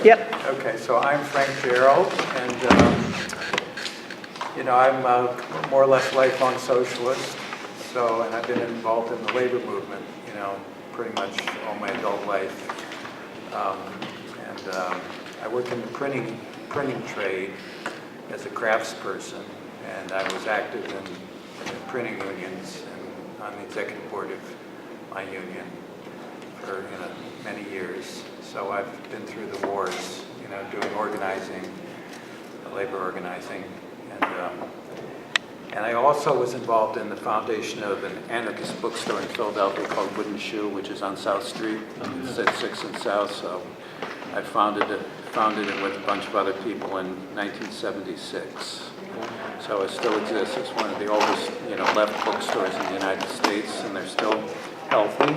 Yep. Okay, so I'm Frank Gerould, and I'm more or less lifelong socialist. So, and I've been involved in the labor movement, pretty much all my adult life. I work in the printing trade as a craftsperson, and I was active in printing unions and on the executive board of my union for many years. So I've been through the wars, doing organizing, labor organizing, and I also was involved in the foundation of an anarchist bookstore in Philadelphia called Wooden Shoe, which is on South Street. It's at 6th and South. So I founded it with a bunch of other people in 1976. So it still exists. It's one of the oldest, left bookstores in the United States, and they're still healthy.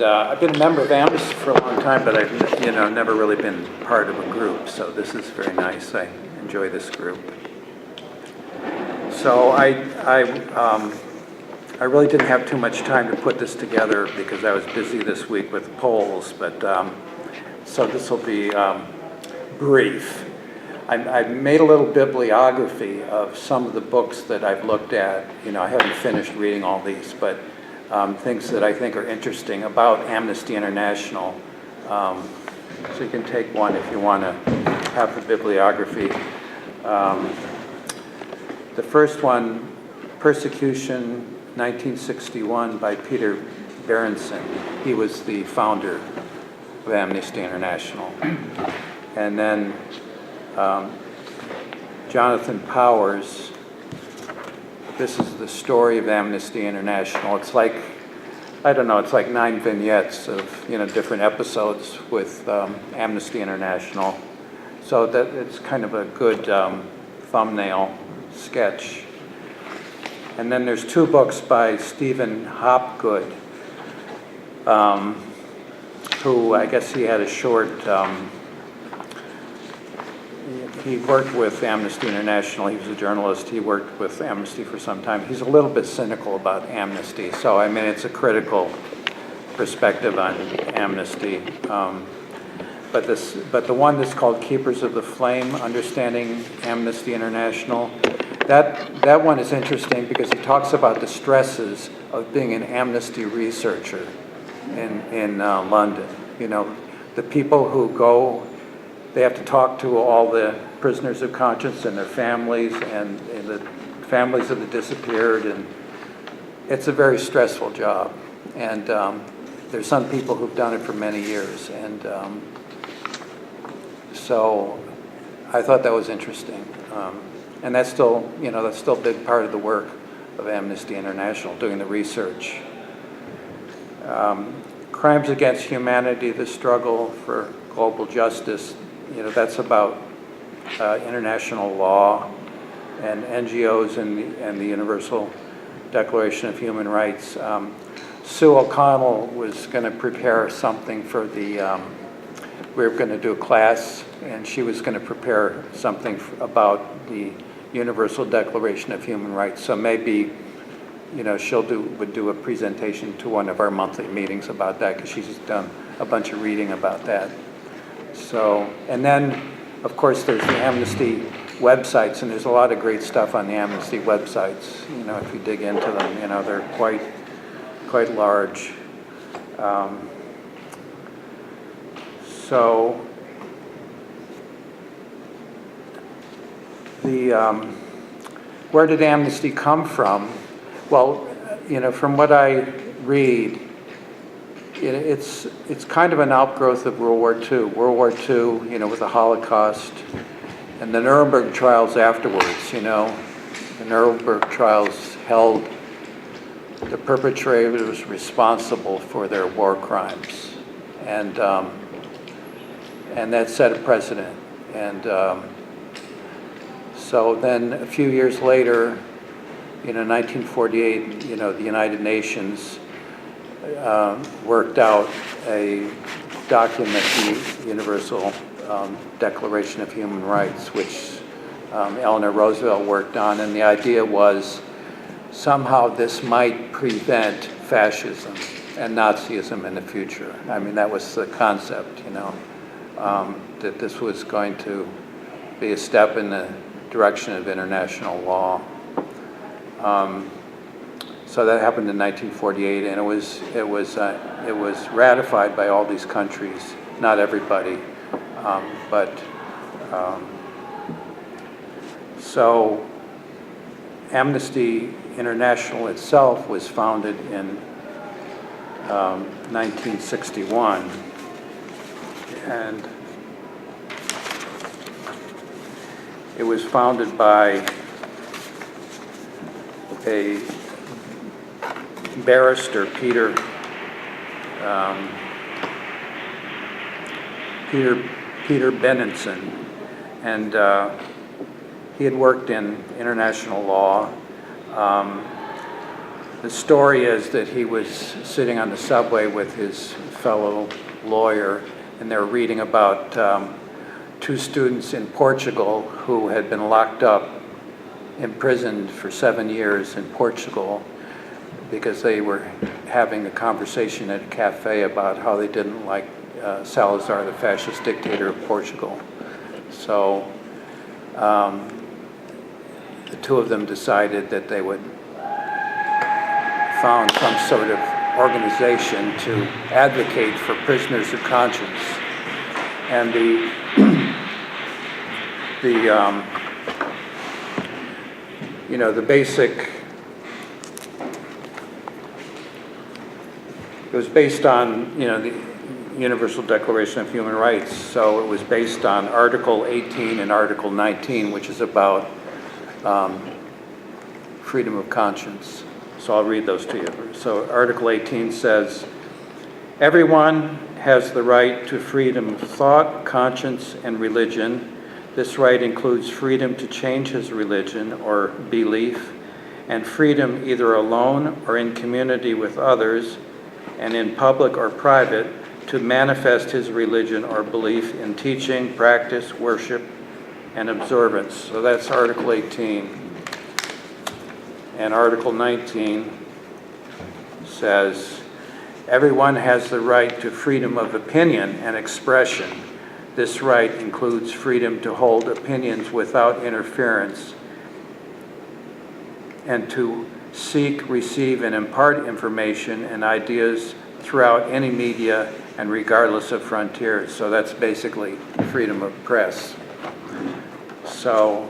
I've been a member of Amnesty for a long time, but I've never really been part of a group. So this is very nice. I enjoy this group. So I really didn't have too much time to put this together because I was busy this week with polls. But so this will be brief. I've made a little bibliography of some of the books that I've looked at. I haven't finished reading all these, but things that I think are interesting about Amnesty International. So you can take one if you want to have the bibliography. The first one, Persecution, 1961, by Peter Berenson. He was the founder of Amnesty International. And then Jonathan Powers. This is the story of Amnesty International. It's like, it's like 9 vignettes of, different episodes with Amnesty International. So that it's kind of a good thumbnail sketch. And then there's 2 books by Stephen Hopgood, who I guess he had a short, he worked with Amnesty International. He was a journalist. He worked with Amnesty for some time. He's a little bit cynical about Amnesty. So, it's a critical perspective on Amnesty. But the one that's called Keepers of the Flame, Understanding Amnesty International, that one is interesting because he talks about the stresses of being an Amnesty researcher in London. The people who go, they have to talk to all the prisoners of conscience and their families and the families of the disappeared, and it's a very stressful job. And there's some people who've done it for many years, and so I thought that was interesting. And that's still, that's still a big part of the work of Amnesty International, doing the research. Crimes Against Humanity, the Struggle for Global Justice, that's about international law and NGOs and the Universal Declaration of Human Rights. Sue O'Connell was going to prepare something for we were going to do a class, and she was going to prepare something about the Universal Declaration of Human Rights. So maybe, she would do a presentation to one of our monthly meetings about that, because she's done a bunch of reading about that. So, and then, of course, there's the Amnesty websites, and there's a lot of great stuff on the Amnesty websites. If you dig into them, they're quite large. So, where did Amnesty come from? Well, from what I read, it's kind of an outgrowth of World War II. World War II, with the Holocaust, and the Nuremberg trials afterwards. The Nuremberg trials held the perpetrators responsible for their war crimes, and that set a precedent. And so then a few years later, 1948, the United Nations worked out a document, the Universal Declaration of Human Rights, which Eleanor Roosevelt worked on, and the idea was somehow this might prevent fascism. and Nazism in the future. I mean, that was the concept, you know, that this was going to be a step in the direction of international law. So that happened in 1948, and it was ratified by all these countries. Not everybody, so Amnesty International itself was founded in 1961, and it was founded by a barrister, Peter Benenson, and he had worked in international law. The story is that he was sitting on the subway with his fellow lawyer, and they were reading about two students in Portugal who had been locked up, imprisoned for 7 years in Portugal because they were having a conversation at a cafe about how they didn't like Salazar, the fascist dictator of Portugal. So the two of them decided that they would found some sort of organization to advocate for prisoners of conscience. And the basic, it was based on, the Universal Declaration of Human Rights. So it was based on Article 18 and Article 19, which is about freedom of conscience. So I'll read those to you. So Article 18 says, everyone has the right to freedom of thought, conscience, and religion. This right includes freedom to change his religion or belief, and freedom either alone or in community with others, and in public or private, to manifest his religion or belief in teaching, practice, worship, and observance. So that's Article 18. And Article 19 says, everyone has the right to freedom of opinion and expression. This right includes freedom to hold opinions without interference and to seek, receive, and impart information and ideas throughout any media and regardless of frontiers. So that's basically freedom of press. So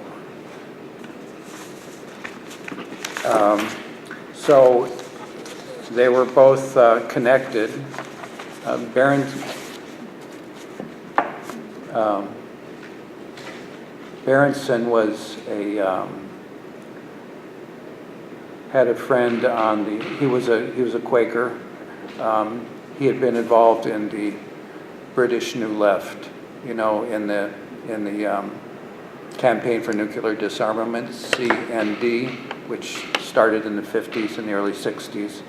they were both connected. Berenson was had a friend on the. He was a Quaker. He had been involved in the British New Left, in the Campaign for Nuclear Disarmament, CND, which started in the 50s and the early 60s.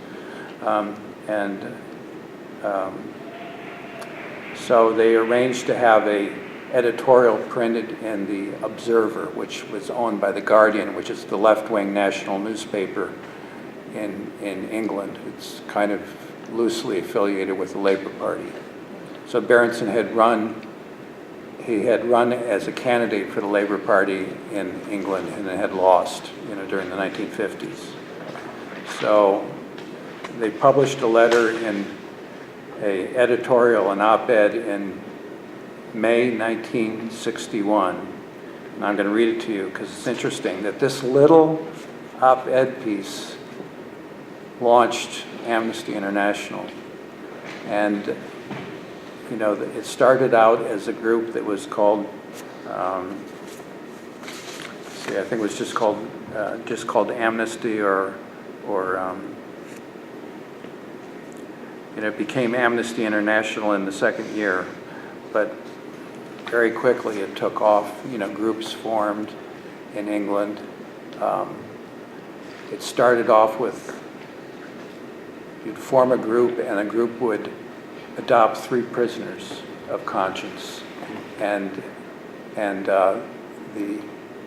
So they arranged to have a editorial printed in the Observer, which was owned by The Guardian, which is the left-wing national newspaper in England. It's kind of loosely affiliated with the Labour Party. So Berenson had run as a candidate for the Labour Party in England and had lost, during the 1950s. So they published a letter in an editorial, an op-ed in May 1961. And I'm going to read it to you because it's interesting that this little op-ed piece launched Amnesty International. And it started out as a group that was called, I think it was just called Amnesty, or it became Amnesty International in the second year, but very quickly it took off. Groups formed in England. It started off with you'd form a group, and a group would adopt 3 prisoners of conscience, and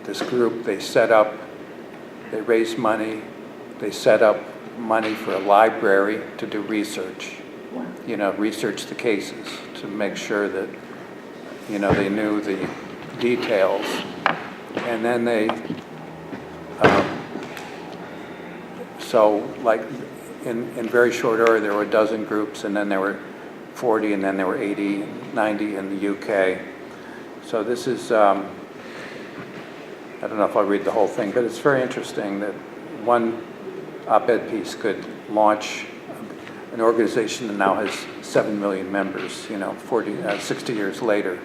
this group, they set up, they raised money, they set up money for a library to do research. Wow. Research the cases to make sure that, they knew the details. And then they, so like in very short order, there were a dozen groups, and then there were 40, and then there were 80, 90 in the UK. So this is, I don't know if I'll read the whole thing, but it's very interesting that one op-ed piece could launch an organization that now has 7 million members, 60 years later.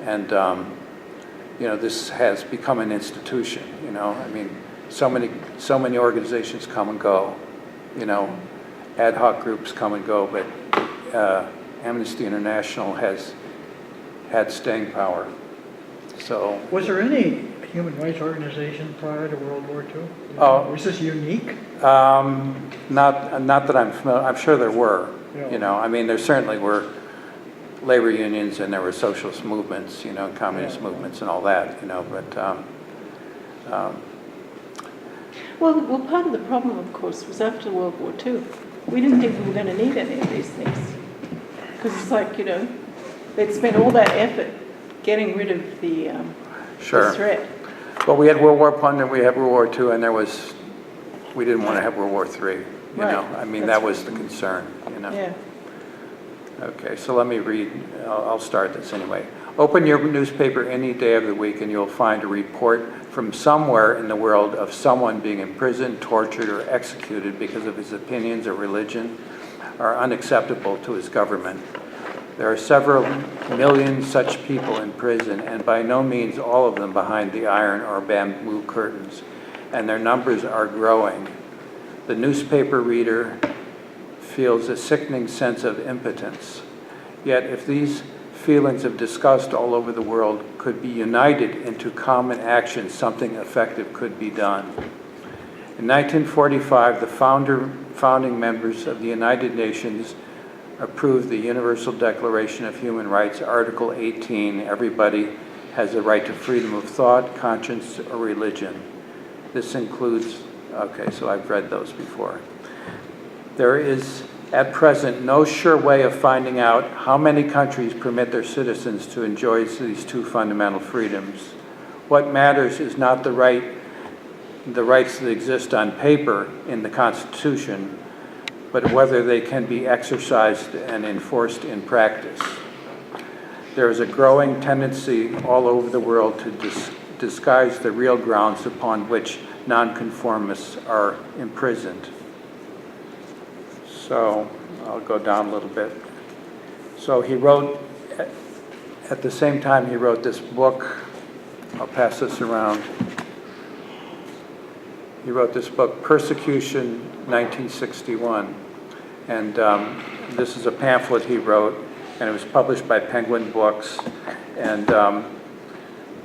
And, this has become an institution, I mean, so many organizations come and go, ad hoc groups come and go, but Amnesty International has had staying power. So, Was there any human rights organization prior to World War II? Oh. Was this unique? not that I'm familiar. I'm sure there were. Yeah. I mean, there certainly were labor unions, and there were socialist movements, communist movements, and all that. But Well, part of the problem, of course, was after World War II. We didn't think we were going to need any of these things. Because it's like, they'd spent all that effort getting rid of the sure. threat. But we had World War I, and we had World War II, and we didn't want to have World War III. Right. I mean, That's that was the concern. Yeah. Okay, so let me read. I'll start this anyway. Open your newspaper any day of the week, and you'll find a report from somewhere in the world of someone being imprisoned, tortured, or executed because of his opinions or religion are unacceptable to his government. There are several million such people in prison, and by no means all of them behind the iron or bamboo curtains, and their numbers are growing. The newspaper reader feels a sickening sense of impotence. Yet if these feelings of disgust all over the world could be united into common action, something effective could be done. In 1945, the founding members of the United Nations approved the Universal Declaration of Human Rights, Article 18, everybody has the right to freedom of thought, conscience, or religion. This includes, okay, so I've read those before. There is, at present, no sure way of finding out how many countries permit their citizens to enjoy these two fundamental freedoms. What matters is not the rights that exist on paper in the Constitution, but whether they can be exercised and enforced in practice. There is a growing tendency all over the world to disguise the real grounds upon which nonconformists are imprisoned. So I'll go down a little bit. So he wrote, at the same time he wrote this book, I'll pass this around. He wrote this book, Persecution, 1961. And this is a pamphlet he wrote, and it was published by Penguin Books, and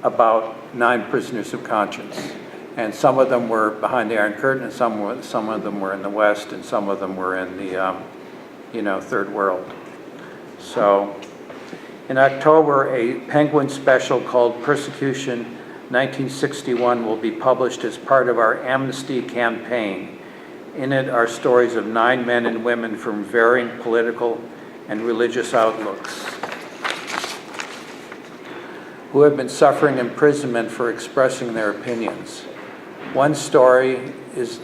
about 9 prisoners of conscience. And some of them were behind the Iron Curtain, and some of them were in the West, and some of them were in the Third World. So in October, a Penguin special called Persecution 1961 will be published as part of our Amnesty campaign. In it are stories of 9 men and women from varying political and religious outlooks who have been suffering imprisonment for expressing their opinions. One story is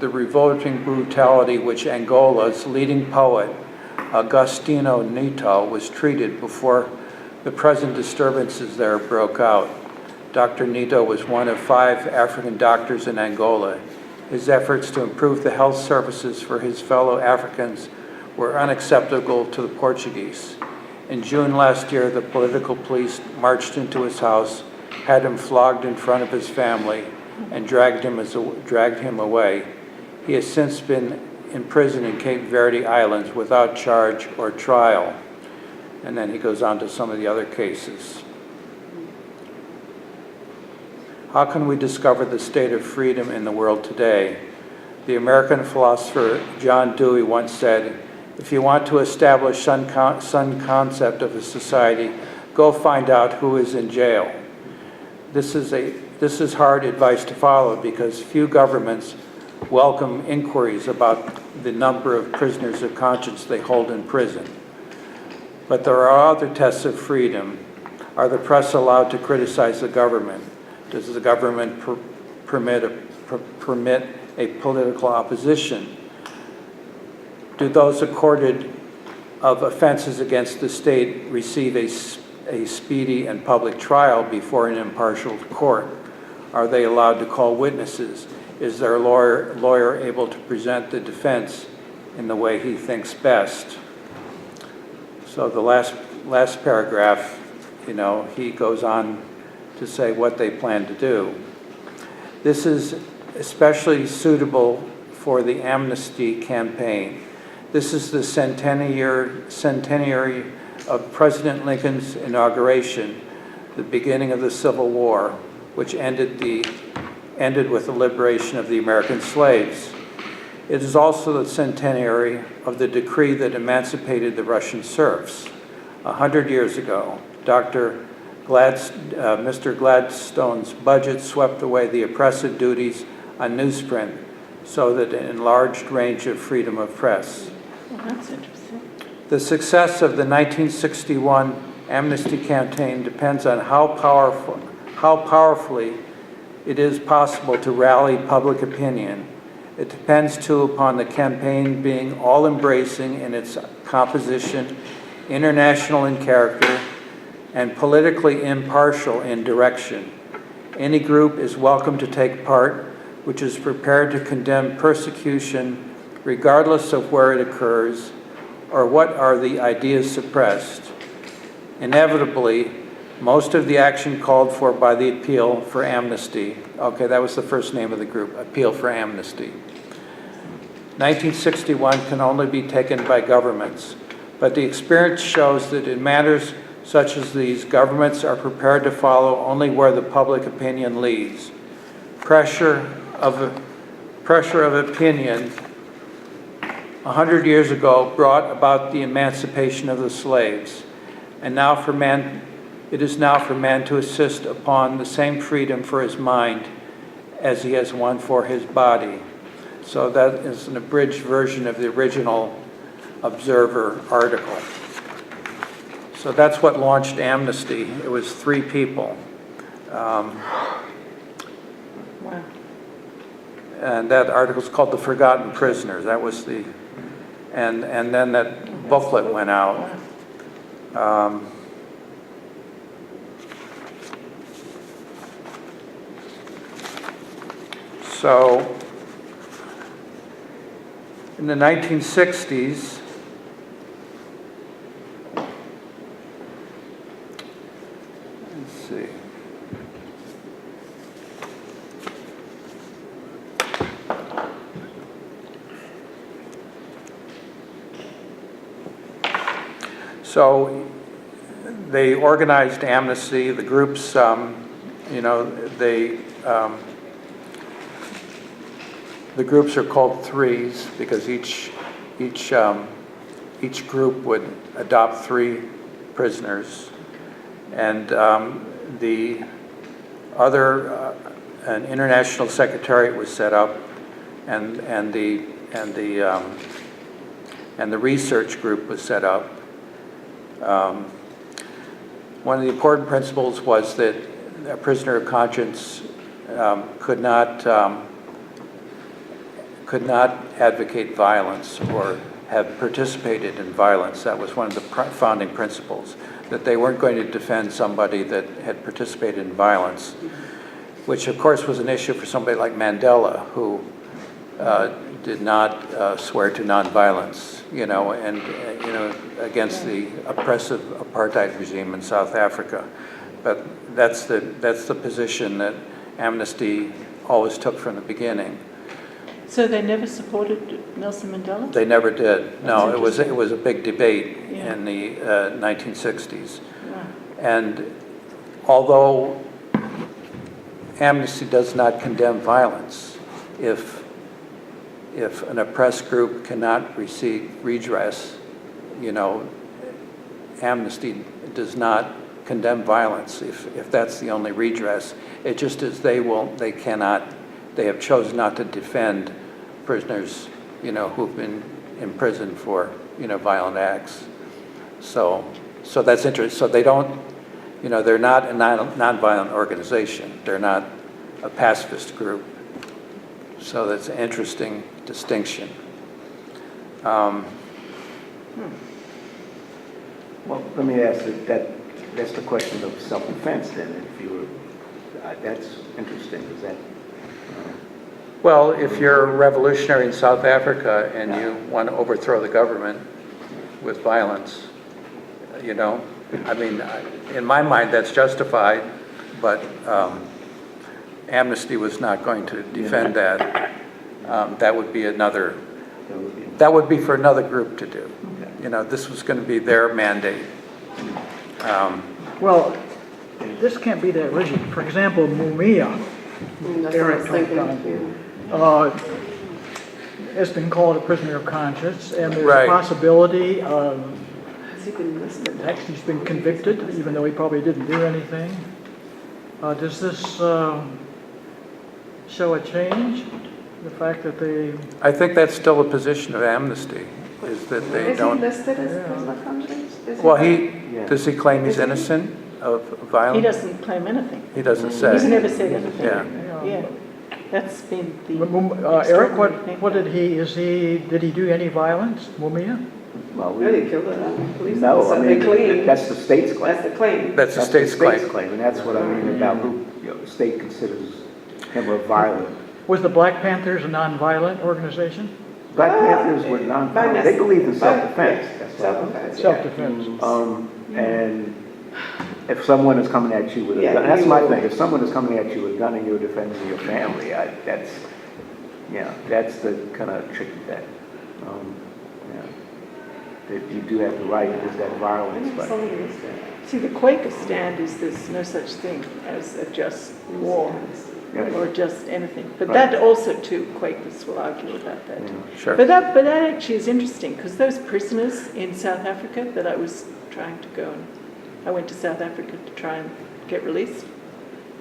the revolting brutality which Angola's leading poet, Agostinho Neto, was treated before the present disturbances there broke out. Dr. Neto was one of 5 African doctors in Angola. His efforts to improve the health services for his fellow Africans were unacceptable to the Portuguese. In June last year, the political police marched into his house, had him flogged in front of his family, and dragged him away. He has since been imprisoned in Cape Verde Islands without charge or trial. And then he goes on to some of the other cases. How can we discover the state of freedom in the world today? The American philosopher John Dewey once said, "If you want to establish some concept of a society, go find out who is in jail." This is hard advice to follow because few governments welcome inquiries about the number of prisoners of conscience they hold in prison. But there are other tests of freedom. Are the press allowed to criticize the government? Does the government permit a political opposition? Do those accorded of offenses against the state receive a speedy and public trial before an impartial court? Are they allowed to call witnesses? Is their lawyer able to present the defense in the way he thinks best? So the last paragraph, he goes on to say what they plan to do. This is especially suitable for the Amnesty campaign. This is the centenary of President Lincoln's inauguration, the beginning of the Civil War, which ended with the liberation of the American slaves. It is also the centenary of the decree that emancipated the Russian serfs. 100 years ago, Mr. Gladstone's budget swept away the oppressive duties on newsprint so that an enlarged range of freedom of press. Well, that's interesting. The success of the 1961 Amnesty campaign depends on how powerfully it is possible to rally public opinion. It depends too upon the campaign being all-embracing in its composition, international in character, and politically impartial in direction. Any group is welcome to take part which is prepared to condemn persecution regardless of where it occurs or what are the ideas suppressed. Inevitably, most of the action called for by the Appeal for Amnesty, okay, that was the first name of the group, Appeal for Amnesty. 1961 can only be taken by governments, but the experience shows that in matters such as these, governments are prepared to follow only where the public opinion leads. Pressure of opinion 100 years ago brought about the emancipation of the slaves, and it is now for man to insist upon the same freedom for his mind as he has won for his body. So that is an abridged version of the original Observer article. So that's what launched Amnesty. It was 3 people. Wow. And that article is called The Forgotten Prisoners. That was and then that booklet went out. So in the 1960s, let's see. So they organized Amnesty. The groups, the groups are called threes because each group would adopt 3 prisoners, and the other an international secretariat was set up, and the research group was set up. One of the important principles was that a prisoner of conscience could not advocate violence or have participated in violence. That was one of the founding principles, that they weren't going to defend somebody that had participated in violence, which of course was an issue for somebody like Mandela, who did not swear to nonviolence, against the oppressive apartheid regime in South Africa. But that's the position that Amnesty always took from the beginning. So they never supported Nelson Mandela? They never did. No, it was interesting. a big debate Yeah. in the 1960s. Wow. And although Amnesty does not condemn violence, if an oppressed group cannot receive redress, Amnesty does not condemn violence if that's the only redress. It just is they have chosen not to defend prisoners, who've been imprisoned for, violent acts. So that's interesting. So they don't, they're not a nonviolent organization. They're not a pacifist group. So that's an interesting distinction. Well, let me ask that's the question of self-defense then. If you were, that's interesting. Is that? Well, if you're a revolutionary in South Africa and you want to overthrow the government with violence, I mean, in my mind that's justified, but Amnesty was not going to defend that. That would be another. That would be for another group to do. This was going to be their mandate. Well, this can't be that rigid. For example, Mumia, That's what I was thinking. has been called a prisoner of conscience, and there's Right. a possibility Has he been listed? actually he's been convicted, even though he probably didn't do anything. Does this show a change? The fact that they... I think that's still a position of Amnesty, is that they Is he don't. listed as prisoner of conscience? Well, Yeah. does he claim he's innocent of violence? He doesn't claim anything. He doesn't He's say. never said anything. Yeah. Yeah, that's been the. Eric, extraordinary thing. what did he do any violence, Mumia? Well, Really killed it. Police no, I officer. mean, They claim. that's the state's claim. That's the claim. That's the That's state's claim. and that's what I mean about who the state considers him a violent. Was the Black Panthers a non-violent organization? Black Panthers were non-violent. They believed in self-defense. That's what I was Self-defense. Self-defense. And if someone is coming at you with a Yeah, gun, that's you my will. thing. If someone is coming at you with a gun and you're defending your family, that's the kind of tricky thing. That you do have the right, there's that violence, but Somebody listed. See, the Quaker stand is there's no such thing as a just war or just anything. But Right. that also too, Quakers will argue about that. Sure. But that actually is interesting because those prisoners in South Africa that I was trying to go and I went to South Africa to try and get released.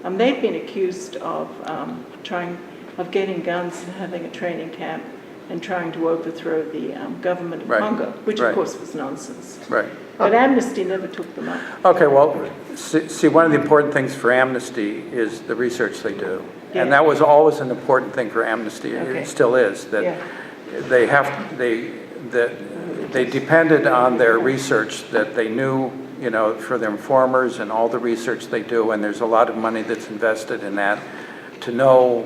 They'd been accused of getting guns and having a training camp and trying to overthrow the government of Right. Congo, which Right. of course was nonsense. Right. But Amnesty never took them up. Okay, well, see, one of the important things for Amnesty is the research they do. Yeah. And that was always an important thing for Amnesty. Okay. It still is, that Yeah. they depended on their research that they knew, for their informers and all the research they do, and there's a lot of money that's invested in that, to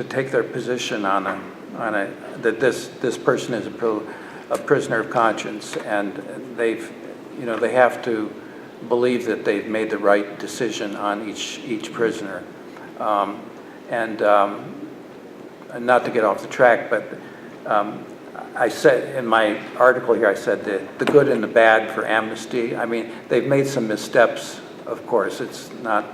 take their position on that this person is a prisoner of conscience, and they have to believe that they've made the right decision on each prisoner. And not to get off the track, but I said in my article here, I said that the good and the bad for Amnesty. I mean, they've made some missteps, of course. It's not,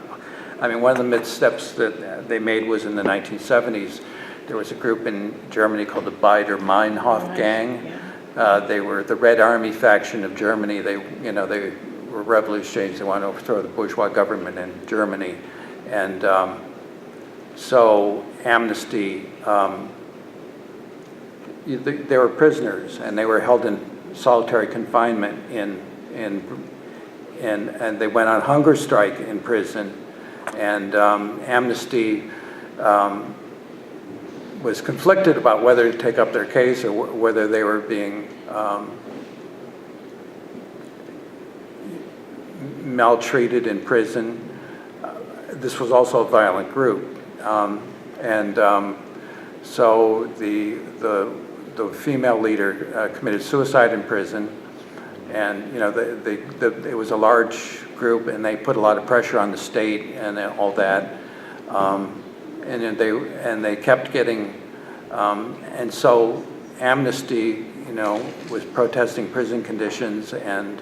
one of the missteps that they made was in the 1970s. There was a group in Germany called the Baader-Meinhof gang. Yeah. They were the Red Army faction of Germany. They were revolutionaries. They wanted to overthrow the bourgeois government in Germany. And so Amnesty, they were prisoners, and they were held in solitary confinement and they went on hunger strike in prison. And Amnesty was conflicted about whether to take up their case or whether they were being maltreated in prison. This was also a violent group. So the female leader committed suicide in prison, and it was a large group, and they put a lot of pressure on the state and all that, and they kept getting, and so Amnesty, was protesting prison conditions and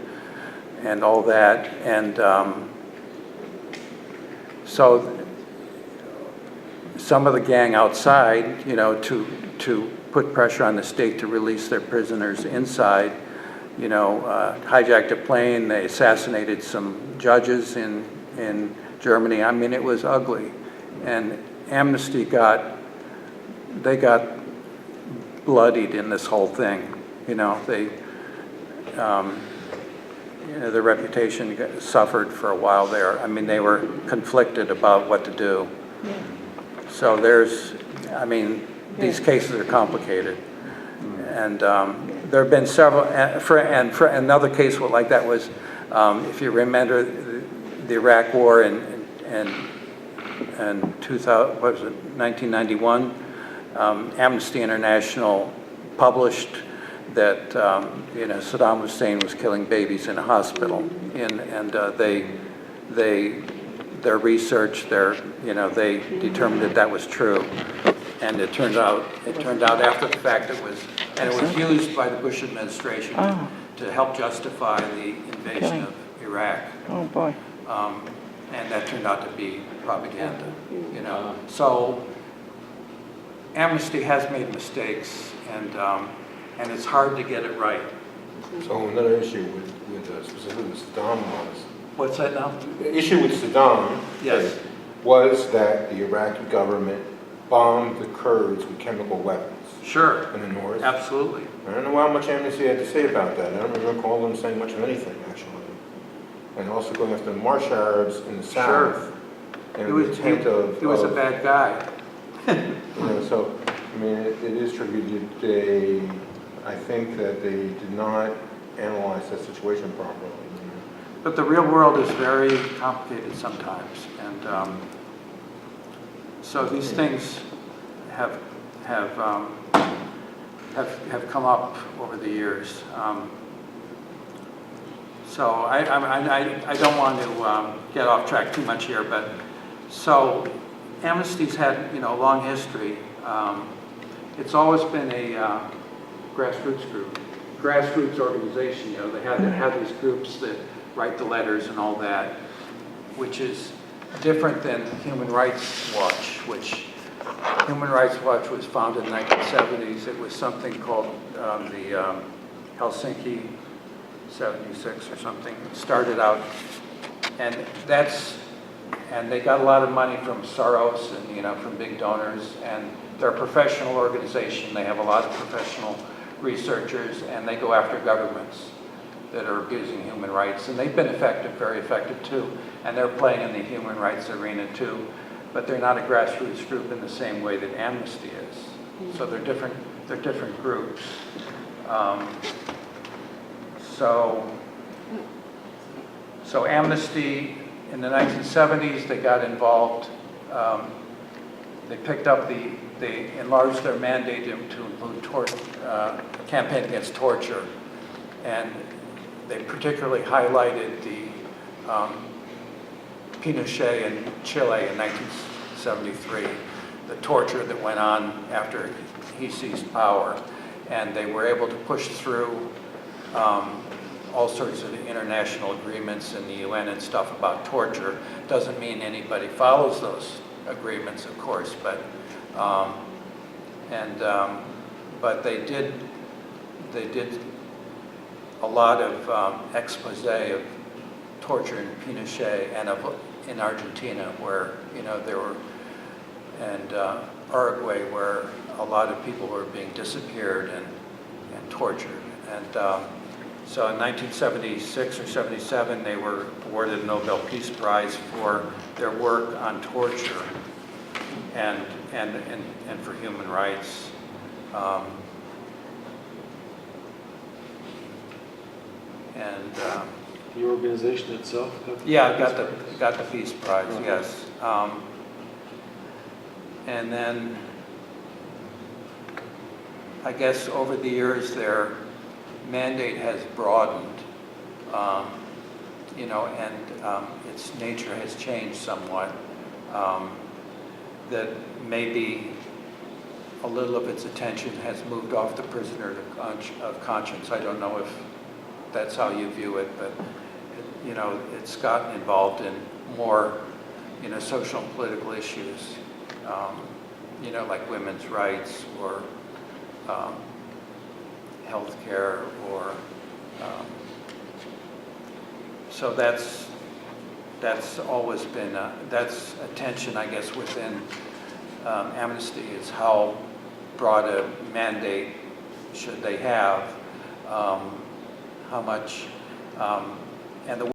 all that, and so some of the gang outside, to put pressure on the state to release their prisoners inside, hijacked a plane, they assassinated some judges in Germany. It was ugly. And Amnesty got bloodied in this whole thing. They, their reputation suffered for a while there. I mean, they were conflicted about what to do. Yeah. So these cases are complicated. And there have been several, for another case like that was, if you remember the Iraq War in 2000, what was it, 1991, Amnesty International published that Saddam Hussein was killing babies in a hospital, and their research, they determined that was true, and it turned out after the fact it was used by the Bush administration to help justify the invasion of Iraq. Oh, boy. And that turned out to be propaganda, So Amnesty has made mistakes, and it's hard to get it right. So another issue with specifically with Saddam was... What's that now? The issue with Saddam Yes. was that the Iraqi government bombed the Kurds with chemical weapons. Sure. In the north. Absolutely. I don't know how much Amnesty had to say about that. I don't recall them saying much of anything, actually. And also going after the Marsh Arabs in the south. Sure. And He the intent of... was a bad guy. So, I mean, it is tricky. I think that they did not analyze that situation properly. But the real world is very complicated sometimes, and so these things have come up over the years. So I don't want to get off track too much here, but so Amnesty's had a long history. It's always been a grassroots organization. They have these groups that write the letters and all that, which is different than Human Rights Watch, which Human Rights Watch was founded in the 1970s. It was something called the Helsinki 76 or something. It started out, and they got a lot of money from Soros and from big donors, and they're a professional organization. They have a lot of professional researchers, and they go after governments that are abusing human rights, and they've been effective, very effective too, and they're playing in the human rights arena too, but they're not a grassroots group in the same way that Amnesty is. So they're different groups. So Amnesty in the 1970s, they got involved. They picked up they enlarged their mandate to include campaign against torture, and they particularly highlighted the Pinochet in Chile in 1973, the torture that went on after he seized power, and they were able to push through all sorts of international agreements in the UN and stuff about torture. Doesn't mean anybody follows those agreements, of course, but they did a lot of expose of torture in Pinochet and in Argentina, where there were, and Uruguay, where a lot of people were being disappeared and tortured. And so in 1976 or 77, they were awarded the Nobel Peace Prize for their work on torture and for human rights. The organization itself? Yeah, got the Peace Prize, yes. And then I guess over the years their mandate has broadened, and its nature has changed somewhat. That maybe a little of its attention has moved off the prisoner of conscience. I don't know if that's how you view it, but it's gotten involved in more, social and political issues, like women's rights or healthcare, or so that's always been that's a tension, I guess, within Amnesty, is how broad a mandate should they have, how much, and the